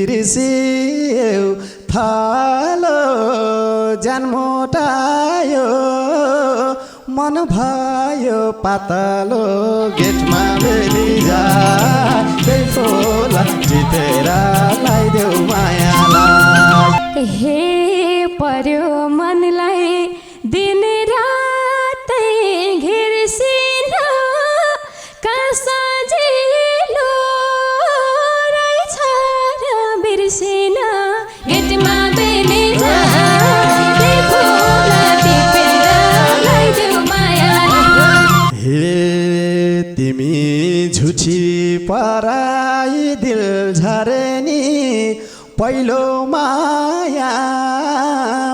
बिर्सियौ थालो ज्यान मोटायो मन भयो पातलो गेटमा बेली जाई फुला टिपेर लाइदेऊ मायालाई हे पर्यो मनलाई दिन रातै घिर्सिन सजिलो रहेछ र बिर्सिन गेटमा बेली जाई फुला टिपेर लाइदेऊ मायालाई हे तिमी झुठी पराई दिल झरे नि पहिलो माया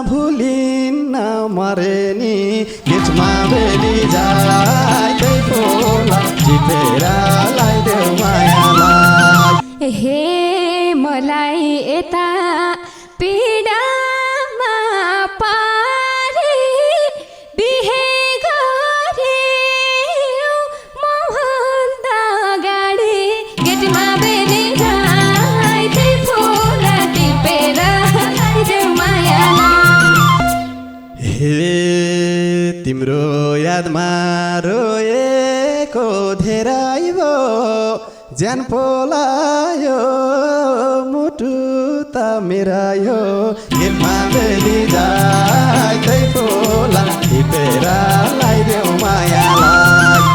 भुलिन्न मरे नि गेटमा बेली जाई फुला टिपेर लाइदेऊ मायालाई हे मलाई यता पीडामा पारे बिहे गर्यौ मभन्दा अगाडि गेटमा बेली जाई फुला टिपेर लाइदेऊ मायालाई हे तिम्रो यादमा रोएको धेरै भो ज्यान पोलायो मुटु त मेरायो गेटमा बेली जाई फुला टिपेर लाइदेऊ मायालाई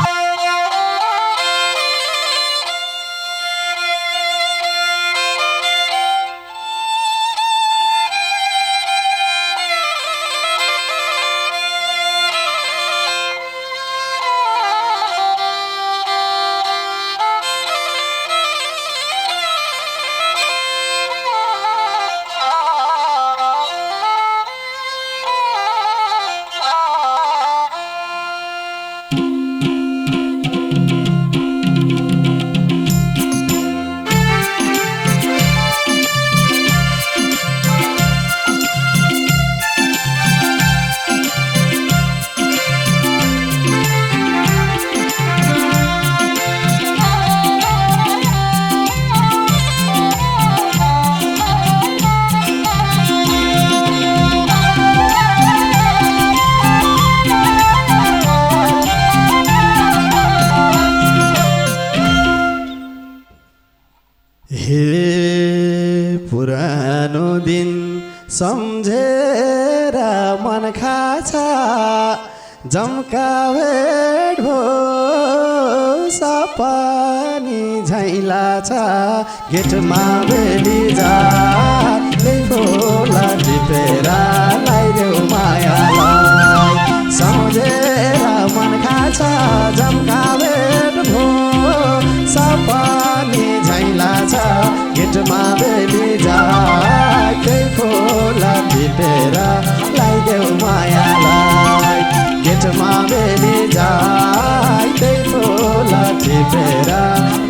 हे पुरानो दिन सम्झेर मन खाछा जम्का भेट भो सपनी झैला छ गेटमा बेली जाई फुला टिपेर लाइदेऊ मायालाई सम्झेर मन खाछा जम्का भेट भो सपनी झैला छ गेटमा बेली जाई फुला टिपेर लाइदेऊ मायालाई गेटमा बेली जाई फुला टिपेर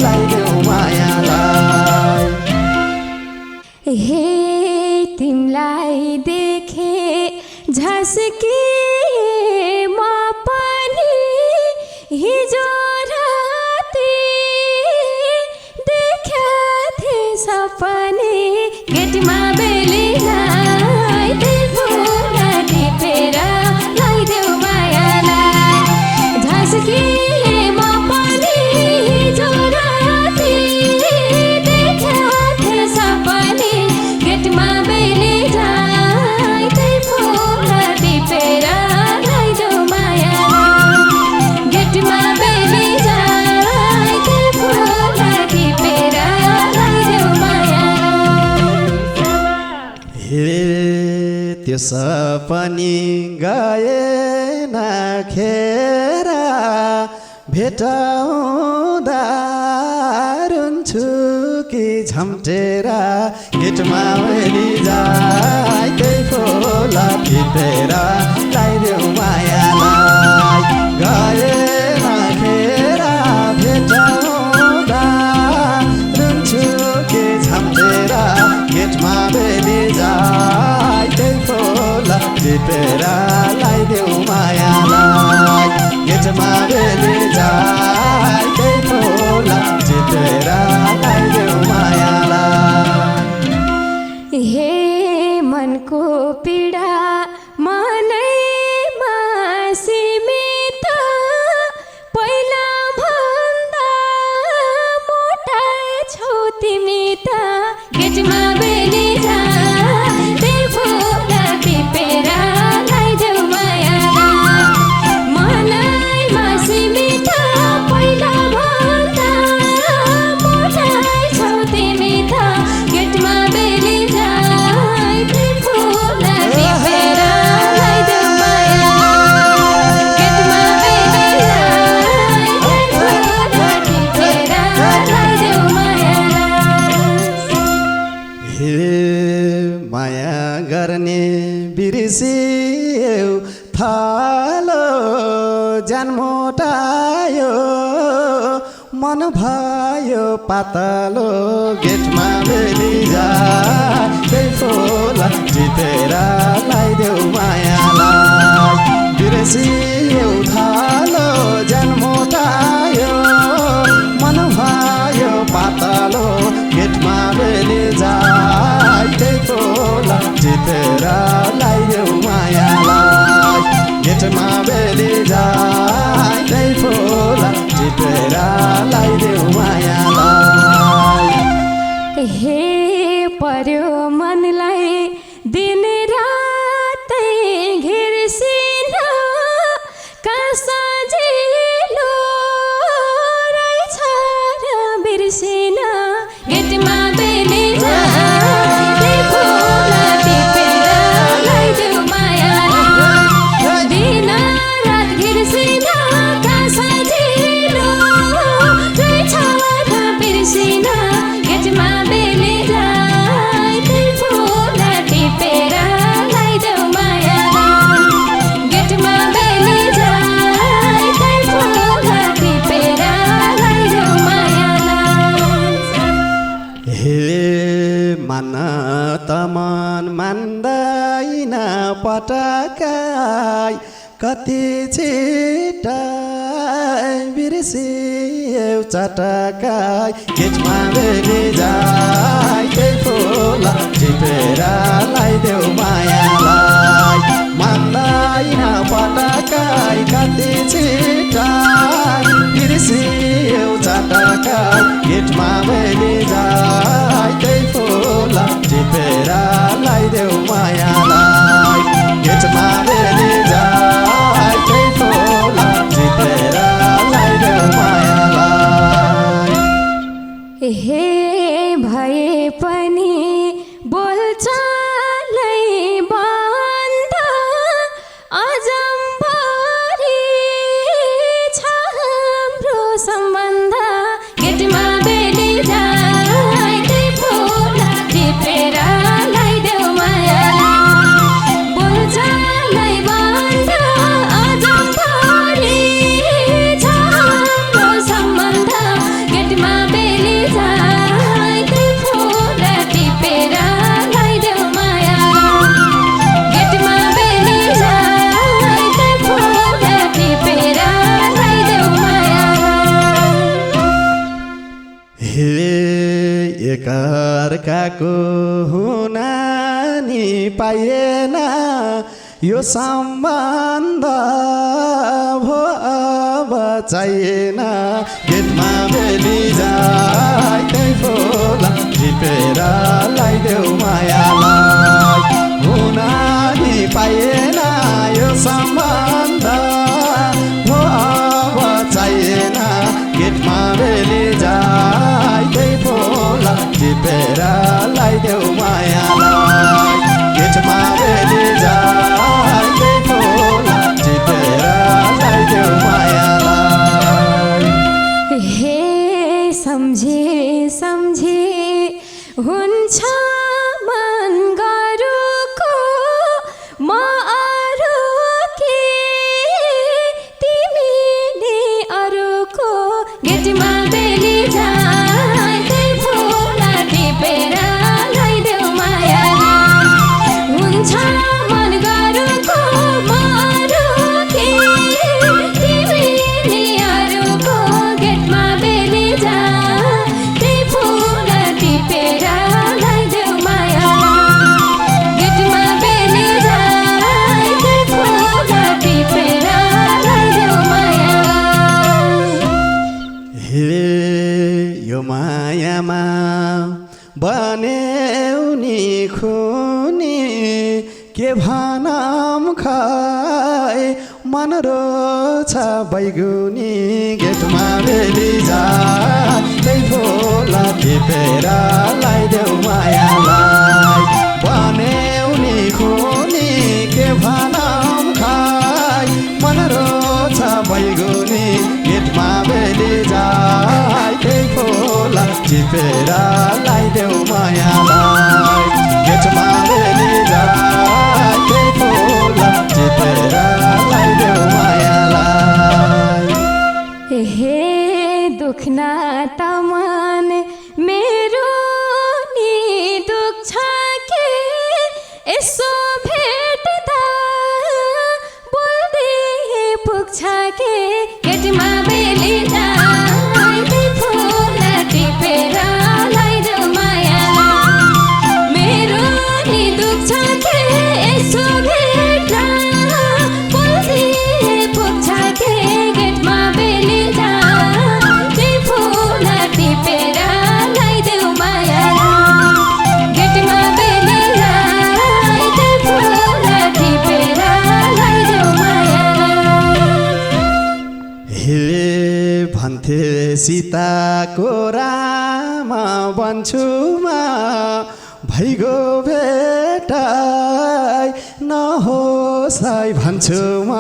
लाइदेऊ मायालाई हे तिमलाई देखे झस्के म पनि हिजो राति देखा थे सपने गेटमा बेली जाई फुला टिपेर लाइदेऊ मायालाई झस्के म पनि हिजो राति देखा थे सपने गेटमा बेली जाई फुला टिपेर लाइदेऊ मायालाई गेटमा बेली जाई फुला टिपेर लाइदेऊ मायालाई हे त्यो सपनी गएन खेर भेटाउँदा रुन्छु कि झम्टेर गेटमा बेली जाई फुला टिपेर लाइदेऊ मायालाई गएन खेर भेटाउँदा रुन्छु कि झम्टेर गेटमा बेली जाई फुला टिपेर लाइदेऊ मायालाई गेटमा बेली जाई फुला टिपेर लाइदेऊ मायालाई भयो पातलो गेटमा बेली जाय त्यही फुल टिपेर लाइदेऊ मायालाई बिर्सी उठालो ज्यान मोटायो मन भयो पातलो गेटमा बेली जाय त्यही फुल टिपेर लाइदेऊ मायालाई गेटमा बेली जाय त्यही फुल टिपेर लाइदेऊ मायालाई हे पर्यो मनलाई दिन रातै घिर्सिन सजिलो रहेछ र बिर्सिन गेटमा बेली जाय फुल टिपेर लाइदेऊ मायालाई दिन रात घिर्सिन सजिलो रहेछ र बिर्सिन गेटमा बेली जाय फुल टिपेर लाइदेऊ मायालाई गेटमा बेली जाय फुल टिपेर लाइदेऊ मायालाई हे मन त मन मान्दैन पटकाई कति छिटाई बिर्सियौ चटकाई गेटमा बेली जाय त्यही फुल टिपेर लाइदेऊ मायालाई मान्दैन पटकाई कति छिटाई बिर्सियौ चटकाई गेटमा बेली जाय त्यही फुल टिपेर लाइदेऊ मायालाई गेटमा बेली जाय त्यही फुल टिपेर लाइदेऊ मायालाई हे भए पनि बोलचालै बन्द अजम्भरी छ हाम्रो सम्बन्ध गेटमा बेली जाय त्यही फुल टिपेर लाइदेऊ मायालाई बोलचालै बन्द अजम्भरी छ हाम्रो सम्बन्ध गेटमा बेली जाय त्यही फुल टिपेर लाइदेऊ मायालाई गेटमा बेली जाय त्यही फुल टिपेर लाइदेऊ मायालाई हे एकअर्काको हुना नि पाइएन यो सम्बन्ध भो अब चाहिएन गेटमा बेली जाय त्यही फुल टिपेर लाइदेऊ मायालाई हुना नि पाइएन यो सम्बन्ध भो अब चाहिएन गेटमा बेली जाय त्यही फुल टिपेर लाइदेऊ मायालाई गेटमा बेली जाय त्यही फुल टिपेर लाइदेऊ मायालाई हे सम्झे सम्झे हुन्छ मन गरुको म अरू के तिमीले अरूको गेटमा बेली जाय त्यही फुल टिपेर लाइदेऊ मायालाई हुन्छ मन गरुको म अरू के तिमीले अरूको गेटमा बेली जाय त्यही फुल टिपेर लाइदेऊ मायालाई गेटमा बेली जाय त्यही फुल टिपेर लाइदेऊ मायालाई हे यो मायामा बन्यौ नि खुनी के भनम खै मन रोछ बैगुनी गेटमा बेली जाय त्यही फुल टिपेर लाइदेऊ मायालाई बन्यौ नि खुनी के भनम खै मन रोछ बैगुनी गेटमा बेली जाय त्यही फुल टिपेर लाइदेऊ मायालाई गेटमा बेली जाय त्यही फुल टिपेर लाइदेऊ मायालाई हे दुख्न सीताको रामा बन्छुमा भैगो भेटाइ नहोस् है भन्छु म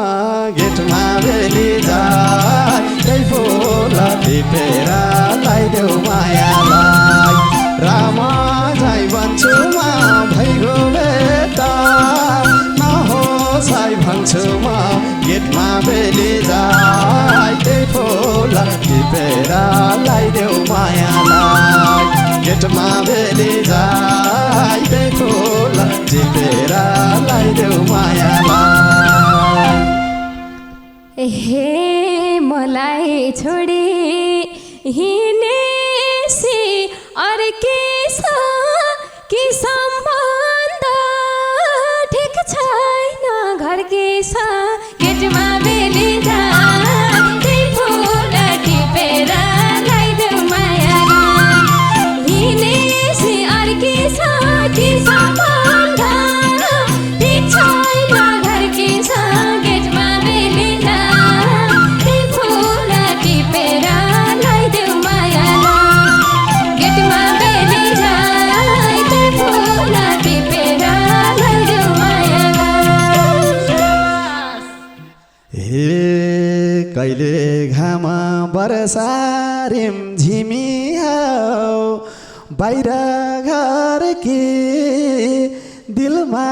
गेटमा बेली जाई त्यही फुल टिपेर लगाइदेऊ मायालाई रामा जाई भन्छु म भैगो भेटाइ नहोस् है भन्छु म गेटमा बेली जाई त्यही फुल टिपेर लगाइदेऊ मायालाई गेटमा बेली जाई त्यही फुल टिपेर लगाइदेऊ मायालाई हे मलाई छोडी हिँडेसी अर्के छ कि सम्बन्ध ठिक छैन घर के छ गेटमा बेली जाई त्यही फुल टिपेर लगाइदेऊ मायालाई हिँडेसी अर्के छ कि सम्बन्ध ठिक छैन घर के छ गेटमा बेली जाई त्यही फुल टिपेर लगाइदेऊ मायालाई गेटमा बेली जाई त्यही फुल टिपेर लगाइदेऊ मायालाई हे कहिले घाम वर्षा रिम झिमी हौ बाहिर घर कि दिलमा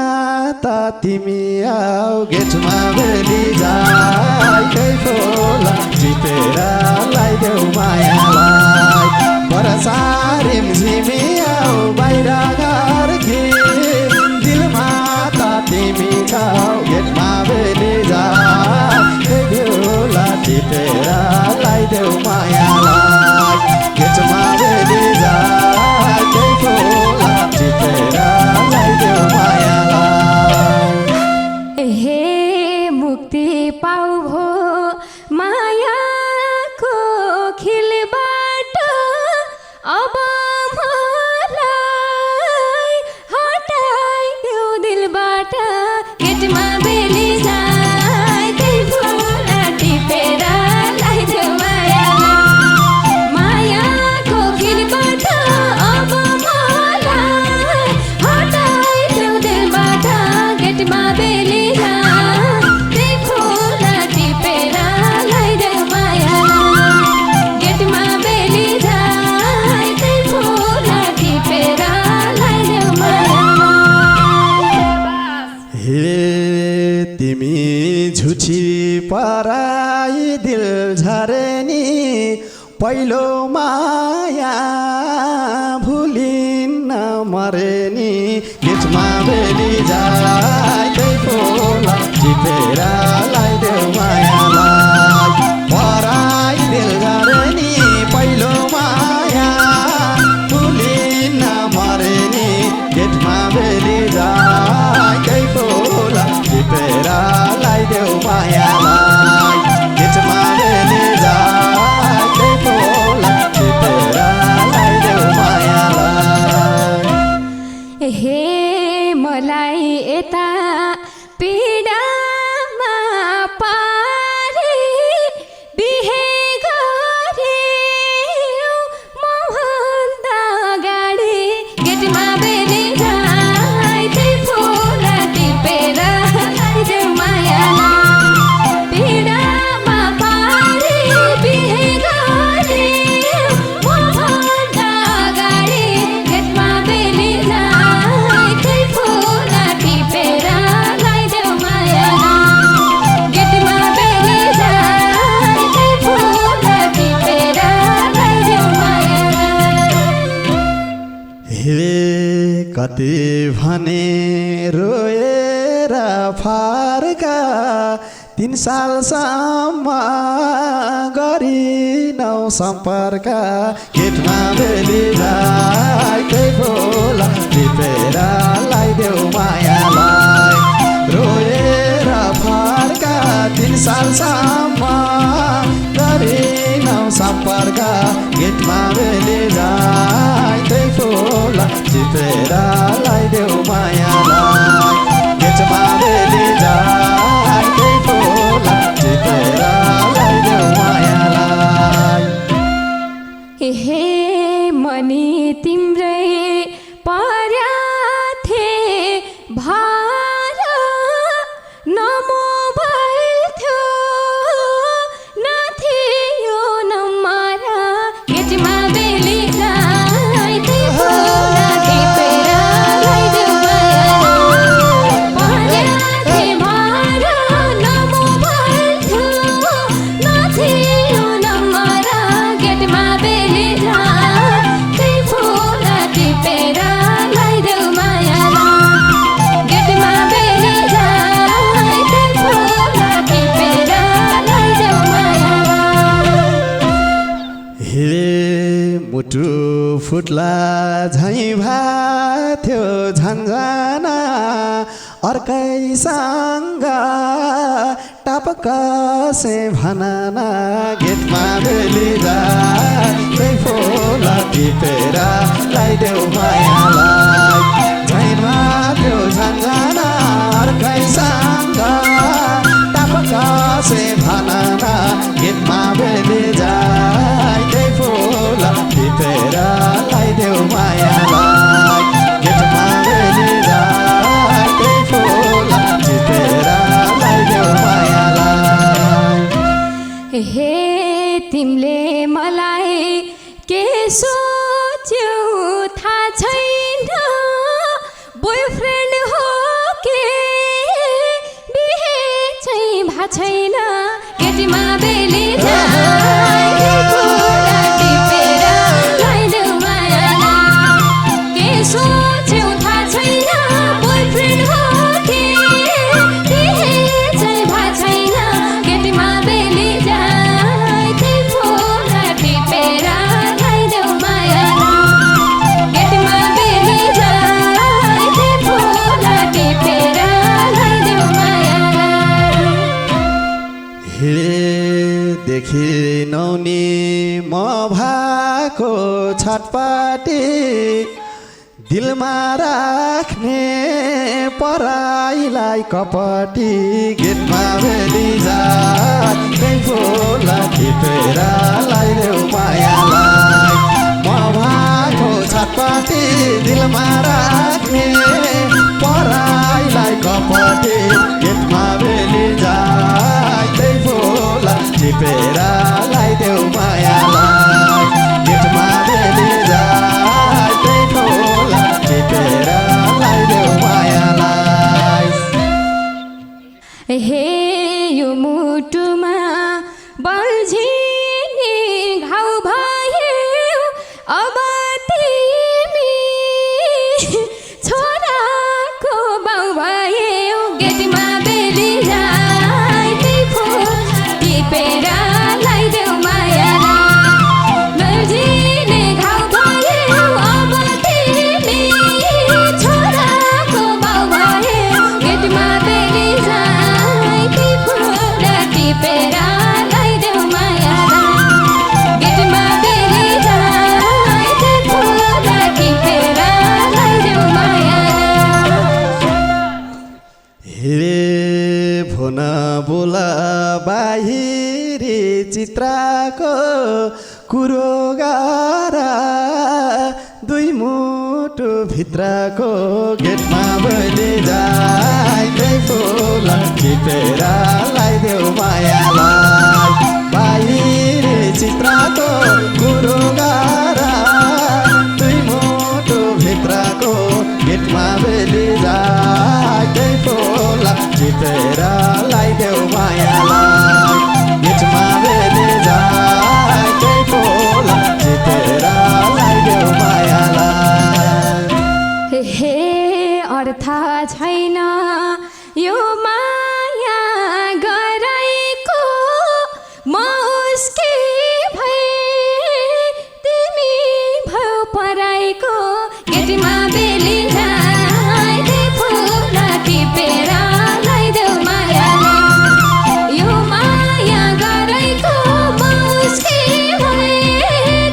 त तिमी आऊ गेटमा बेली जाई त्यही फुल टिपेर लगाइदेऊ मायालाई वर्षा रिम झिमी हौ बाहिर घर कि दिलमा त तिमी छौ गेटमा बेली जाई त्यही फुल टिपेर लगाइदेऊ मायालाई गेटमा बेली जाई त्यही फुल टिपेर लगाइदेऊ मायालाई हे मुक्ति पाऊ भो मायाको खिलबाट अब मलाई हटाइदेऊ दिलबाट गेटमा बेली जाई त्यही फुल टिपेर लगाइदेऊ मायालाई मायाको खिलबाट अब मलाई हटाइदेऊ दिलबाट गेटमा बेली जाई त्यही फुल टिपेर लगाइदेऊ मायालाई गेटमा बेली जाई त्यही फुल टिपेर लगाइदेऊ मायालाई हे तिमी झुठी पराई दिल झरे नि पहिलो माया भुलिन्न मरे नि गेटमा बेली जाई त्यही फुल टिपेर लगाइदेऊ मायालाई पराई दिल झरे नि पहिलो माया भुलिन्न मरे नि गेटमा बेली जाई त्यही फुल टिपेर लगाइदेऊ मायालाई गेटमा बेली जाई त्यही फुल टिपेर लगाइदेऊ मायालाई हे मलाई यता पीडामा पारी बिहे गर्यौ मभन्दा अगाडि गेटमा बेली जाई त्यही फुल टिपेर लगाइदेऊ मायालाई पीडामा पारी बिहे गर्यौ मभन्दा अगाडि गेटमा बेली जाई त्यही फुल टिपेर लगाइदेऊ मायालाई गेटमा बेली जाई त्यही फुल टिपेर लगाइदेऊ मायालाई हे कति भने रोएर फार्का 3 सालसम्म गरिनौ सम्पर्क गेटमा बेली जाई त्यही फुल टिपेर लगाइदेऊ मायालाई रोएर फार्का 3 सालसम्म गरिनौ सम्पर्क गेटमा बेली जाई त्यही फुल टिपेर लगाइदेऊ मायालाई गेटमा बेली जाई त्यही फुल टिपेर लगाइदेऊ मायालाई मनी तिम्रै पर्या थे भार न मोबाइल थियो न थियो नम्बर गेटमा बेली जाई त्यही फुल टिपेर ल्याइदेऊ माया पर्या थे भार न मोबाइल थियो न थियो नम्बर गेटमा बेली जाई त्यही फुल टिपेर ल्याइदेऊ माया गेटमा बेली जाई त्यही फुल टिपेर ल्याइदेऊ माया हे मुटु फुट्ला झैँ भाथ्यो झन्झना अर्कैसँग टपक्क भनना गेटमा बेली त्यही फुल टिपेर ल्याइदेऊ मायालाई झैँ भाथ्यो झन्झना अर्कैसँग टपक्क भनना गेटमा बेली त्यही फुल टिपेर ल्याइदेऊ मायालाई गेटमा बेली त्यही फुल टिपेर ल्याइदेऊ मायालाई हे तिमीले मलाई के सोच्यौ थाहा छैन बोयफ्रेन्ड हो के बिहे चाहिँ भा छैन गेटमा बेली त्यही फुल टिपेर ल्याइदेऊ मायालाई के सोच्यौ थाहा छैन बोयफ्रेन्ड हो के बिहे चाहिँ भा छैन गेटमा बेली त्यही फुल टिपेर ल्याइदेऊ मायालाई गेटमा बेली त्यही फुल टिपेर ल्याइदेऊ मायालाई हे देखिनौ नि म भएको छटपटी दिलमा राख्ने पराईलाई कपटी गेटमा बेली त्यही फुल टिपेर ल्याइदेऊ मायालाई म भएको छटपटी दिलमा राख्ने पराईलाई कपटी गेटमा बेली त्यही फुल टिपेर ल्याइदेऊ मायालाई गेटमा बेली त्यही फुल टिपेर ल्याइदेऊ मायालाई हे यो मुटुमा बल्झिने घाउ भयो अब तिमी छोराको बाउ भयो गेटमा बेली त्यही फुल टिपेर ल्याइदेऊ मायालाई बल्झिने घाउ भयो अब तिमी छोराको बाउ भयो गेटमा बेली त्यही फुल टिपेर ल्याइदेऊ मायालाई गेटमा बेली त्यही फुल टिपेर ल्याइदेऊ मायालाई हे भुन बोला बाहिरी चित्रको कुरो गारा दुई मुटु भित्रको गेटमा बेली त्यही फुल टिपेर ल्याइदेऊ मायालाई बाहिरी चित्रको कुरो गारा दुई मुटु भित्रको गेटमा बेली त्यही फुल टिपेर ल्याइदेऊ मायालाई गेटमा बेली त्यही फुल टिपेर ल्याइदेऊ मायालाई हे अर्थ छैन यो माया गराइको म उसकी भए तिमी भयो पराइको गेटमा बेली त्यही फुल टिपेर ल्याइदेऊ मायालाई यो माया गराइको म उसकी भए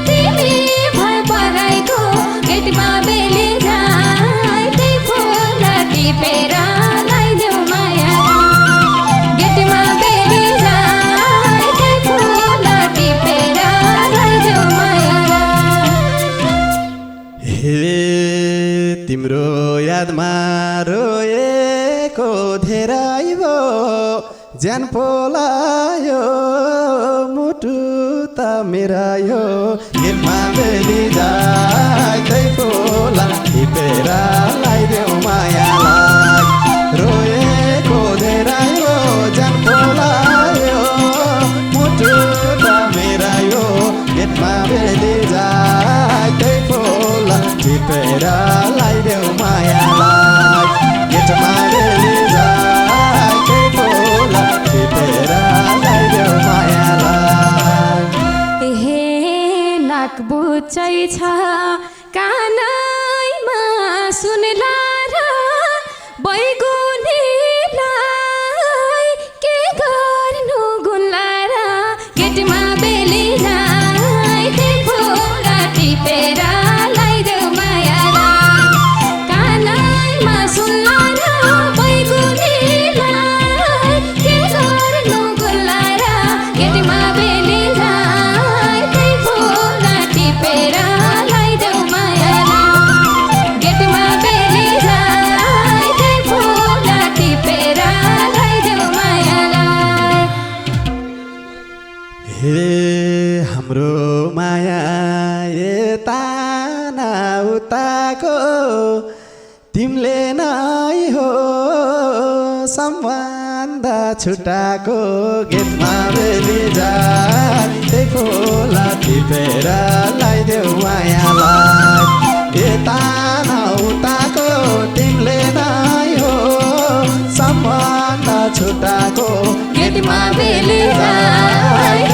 तिमी भयो पराइको गेटमा बेली त्यही फुल टिपेर ल्याइदेऊ मायालाई गेटमा बेली त्यही फुल टिपेर ल्याइदेऊ मायालाई हे तिम्रो यादमा रोएको धेरै हो ज्यान पोलायो मुटु त मेरायो गेटमा बेली जाँदै पोला टिपेर लगाइदेऊ मायालाई रोएको धेरै हो ज्यान पोलायो मुटु त मेरायो गेटमा बेली जाँदै पोला टिपेर लगाइदेऊ मायालाई गेटमा बेली जाँदै पोला टिपेर लगाइदेऊ मायालाई हे नाक बुच्चै छ कानैमा सुनला र बैगुनीलाई के गर्नु गुन्ला र गेटमा बेली जाँदै पोला टिपेर लगाइदेऊ मायालाई कानैमा सुन्ला र बैगुनीलाई के गर्नु गुन्ला र गेटमा बेली जाँदै पोला टिपेर लगाइदेऊ मायालाई गेटमा बेली जाँदै पोला टिपेर लगाइदेऊ मायालाई हे हाम्रो माया यता न उताको तिमीले नै हो सम्बन्ध छुटाको गेटमा बेली जाँदै पोला टिपेर लगाइदेऊ मायालाई यता न उताको तिमीले नै हो सम्बन्ध छुटाको गेटमा बेली जाँदै